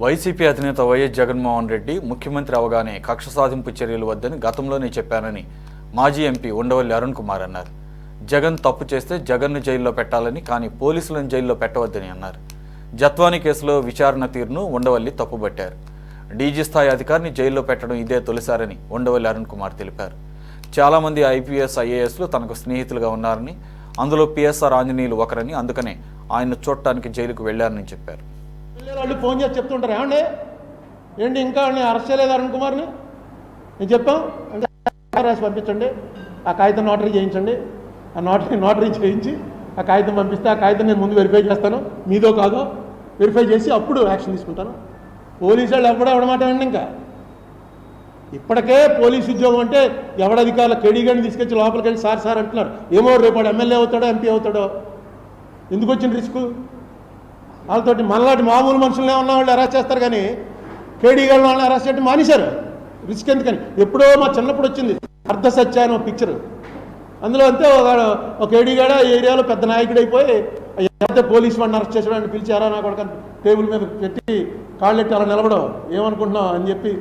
YCP అధినేత YS Jaganmohan Reddy ముఖ్యమంత్రి అవగానే కక్ష సాధింపు చర్యలు వద్దని గతంలోనే చెప్పానని మాజీ ఎంపీ ఉండవల్లి అరుణ్ కుమార్ అన్నారు. జగన్ తప్పు చేస్తే జగన్ను జైల్లో పెట్టాలని, కానీ పోలీసులను జైల్లో పెట్టవద్దని అన్నారు. జత్వానీ కేసులో విచారణ తీరును ఉండవల్లి తప్పుబట్టారు. డీజీ స్థాయి అధికారిని జైల్లో పెట్టడం ఇదే తొలిసారని ఉండవల్లి అరుణ్ కుమార్ తెలిపారు. చాలామంది ఐపీఎస్ ఐఏఎస్లు తనకు స్నేహితులుగా ఉన్నారని, అందులో పిఎస్ఆర్ ఆంజనేయులు ఒకరని, అందుకనే ఆయన్ను చూడటానికి జైలుకు వెళ్లారని చెప్పారు. వాళ్ళు ఫోన్ చేసి చెప్తుంటారు, ఏమండి ఏంటి ఇంకా అరెస్ట్ చేయలేదు అరుణ్ కుమార్ని, నేను చెప్పాం అంటే రాసి పంపించండి, ఆ కాగితం నోటరీ చేయించండి, ఆ నోటరీ చేయించి ఆ కాగితం పంపిస్తే ఆ కాగితం నేను ముందు వెరిఫై చేస్తాను, మీదో కాదో వెరిఫై చేసి అప్పుడు యాక్షన్ తీసుకుంటాను. పోలీసు వాళ్ళు ఎవడమాట అండి, ఇంకా ఇప్పటికే పోలీసు ఉద్యోగం అంటే ఎవడధికారులు కేడీగాని తీసుకొచ్చి లోపలికి వెళ్ళి సార్ అంటున్నారు. ఏమో రేపు ఎమ్మెల్యే అవుతాడో ఎంపీ అవుతాడో, ఎందుకు వచ్చిన రిస్క్ వాళ్ళతోటి. మనలాంటి మామూలు మనుషులనే ఉన్న వాళ్ళు అరెస్ట్ చేస్తారు, కానీ కేడీగాళ్ళ వాళ్ళని అరెస్ట్ చేయడం మానేశారు. రిస్క్ ఎందుకని. ఎప్పుడో మా చిన్నప్పుడు వచ్చింది అర్ధ సత్య అని ఒక పిక్చర్, అందులో అంతే ఒక కేడీగాడ ఈ ఏరియాలో పెద్ద నాయకుడు అయిపోయి ఎవరైతే పోలీసు వాడిని అరెస్ట్ చేసాడని పిలిచారా నా కొడుకు టేబుల్ మీద పెట్టి కాళ్ళెట్టి అలా నిలబడవు ఏమనుకుంటున్నావు అని చెప్పి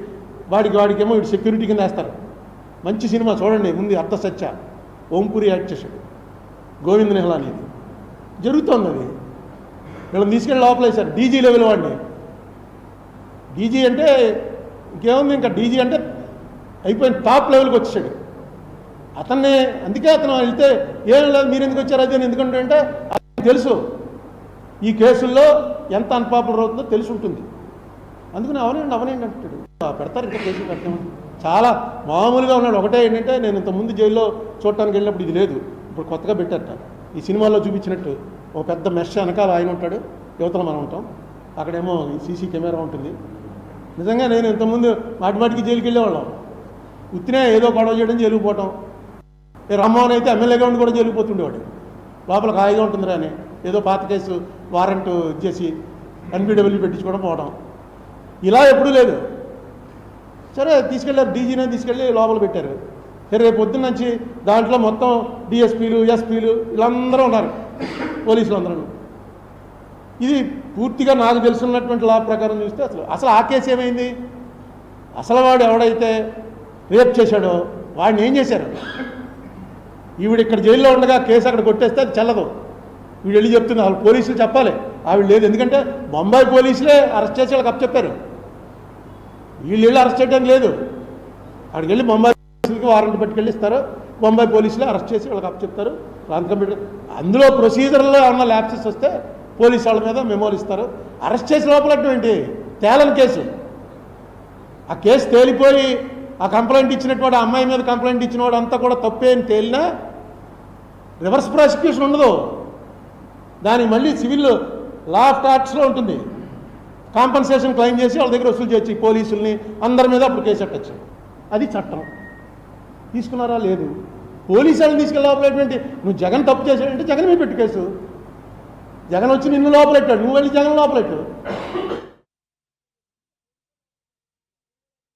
వాడికేమో వీడు సెక్యూరిటీ కింద వేస్తారు. మంచి సినిమా చూడండి, ముందు అర్ధ సత్య, ఓంపురి యాక్ట్ చేశాడు, గోవింద్ నిహలా అనేది జరుగుతోంది. అది వీళ్ళని తీసుకెళ్ళి లోపలేశారు. డీజీ లెవెల్ వాడిని. డీజీ అంటే ఇంకేముంది, ఇంకా డీజీ అంటే అయిపోయిన టాప్ లెవెల్కి వచ్చాడు అతన్ని. అందుకే అతను వెళ్తే ఏం లేదు మీరు ఎందుకు వచ్చారు అదే ఎందుకంటే అంటే అతనికి తెలుసు ఈ కేసుల్లో ఎంత అన్పాపులర్ అవుతుందో తెలిసి ఉంటుంది. అందుకని అవనండి అంటాడు. పెడతారు, ఇంకా కేసులు పెడతామని. చాలా మామూలుగా ఉన్నాడు. ఒకటే ఏంటంటే నేను ఇంతకుముందు జైల్లో చూడటానికి వెళ్ళినప్పుడు ఇది లేదు, ఇప్పుడు కొత్తగా పెట్టారట. ఈ సినిమాలో చూపించినట్టు ఒక పెద్ద మెష్ వెనకాల ఆయన ఉంటాడు, యువతలో మనం ఉంటాం, అక్కడేమో సీసీ కెమెరా ఉంటుంది. నిజంగా నేను ఇంతకుముందు మాటికి జైలుకి వెళ్ళేవాళ్ళం. ఉత్తినే ఏదో గొడవ చేయడం జైలుకు పోవటం. రామ్మోహన్ అయితే ఎమ్మెల్యేగా ఉండి కూడా జైలుకు పోతుండేవాడు. లోపల హాయిగా ఉంటుందిరా అని ఏదో పాత కేసు వారెంట్ ఇచ్చేసి ఎన్బిడబ్ల్యూ పెట్టించుకోవడం పోవడం, ఇలా ఎప్పుడూ లేదు. సరే తీసుకెళ్ళారు, డీజీనే తీసుకెళ్ళి లోపల పెట్టారు. రేపు పొద్దున్న నుంచి దాంట్లో మొత్తం డిఎస్పీలు ఎస్పీలు వీళ్ళందరూ ఉన్నారు, పోలీసులు అందరూ. ఇది పూర్తిగా నాకు తెలుసున్నటువంటి లా ప్రకారం చూస్తే అసలు ఆ కేసు ఏమైంది, అసలు వాడు ఎవడైతే రేప్ చేశాడో వాడిని ఏం చేశారు. ఈవిడ ఇక్కడ జైల్లో ఉండగా కేసు అక్కడ కొట్టేస్తే అది చెల్లదు. వీడు వెళ్ళి చెప్తుంది, వాళ్ళు పోలీసులు చెప్పాలి, ఆవిడ లేదు. ఎందుకంటే బొంబాయి పోలీసులే అరెస్ట్ చేసి వాళ్ళకి అప్పచెప్పారు, వీళ్ళు వెళ్ళి అరెస్ట్ చేయడానికి లేదు. అక్కడికి వెళ్ళి బొంబాయి పోలీసులకి వారెంట్ పట్టుకెళ్ళి ఇస్తారు, బొంబాయి పోలీసులే అరెస్ట్ చేసి వాళ్ళకి అప్పచెప్తారు. అందులో ప్రొసీజర్లో ఏమన్నా ల్యాప్సెస్ వస్తే పోలీసు వాళ్ళ మీద మెమోలు ఇస్తారు. అరెస్ట్ చేసి లోపలటువంటి తేలని కేసు, ఆ కేసు తేలిపోయి ఆ కంప్లైంట్ ఇచ్చినటువంటి అమ్మాయి మీద కంప్లైంట్ ఇచ్చినవాడు అంతా కూడా తప్పే అని తేలినా రివర్స్ ప్రాసిక్యూషన్ ఉండదు. దానికి మళ్ళీ సివిల్ లా ఆఫ్ టాక్స్లో ఉంటుంది. కాంపన్సేషన్ క్లెయిమ్ చేసి వాళ్ళ దగ్గర వసూలు చేయొచ్చు, పోలీసుల్ని అందరి మీద అప్పుడు కేసు పెట్టచ్చు. అది చట్టం. తీసుకున్నారా లేదు. పోలీసు వాళ్ళని తీసుకెళ్ళేటువంటి నువ్వు జగన్ తప్పు చేశాడంటే జగన్ మీద పెట్టు కేసు. జగన్ వచ్చి నిన్ను లోపలెట్టాడు, నువ్వు వెళ్ళి జగన్ లోపలెట్టు.